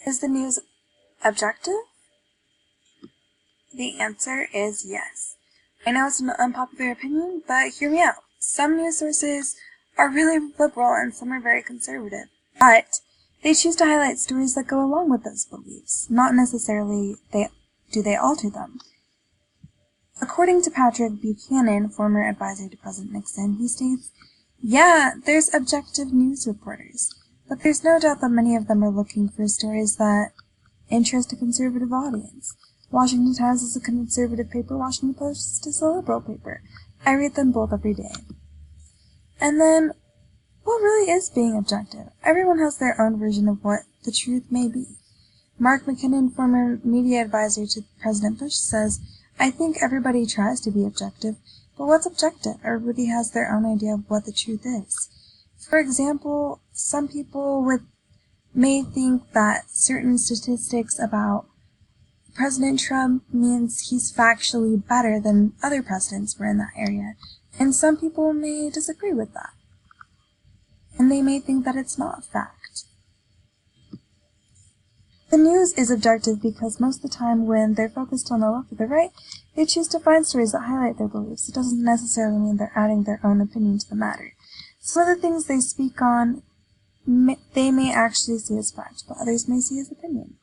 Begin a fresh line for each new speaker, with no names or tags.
Is the news objective? The answer is yes. I know it's an unpopular opinion, but hear me out. Some news sources are really liberal and some are very conservative, but they choose to highlight stories that go along with those beliefs, not necessarily do they alter them. According to Patrick Buchanan, former advisor to President Nixon, he states, "Yeah, there's objective news reporters, but there's no doubt that many of them are looking for stories that interest a conservative audience. Washington Times is a conservative paper, Washington Post is a liberal paper. I read them both every day." And then, what really is being objective? Everyone has their own version of what the truth may be. Mark McKinnon, former media advisor to President Bush, says, "I think everybody tries to be objective, but what's objective? Everybody has their own idea of what the truth is." For example, some people may think that certain statistics about President Trump means he's factually better than other presidents were in that area, and some people may disagree with that. And they may think that it's not fact. The news is objective because most of the time when they're focused on the left or the right, they choose to find stories that highlight their beliefs. It doesn't necessarily mean they're adding their own opinion to the matter. Some of the things they speak on, they may actually see as fact, but others may see as opinion.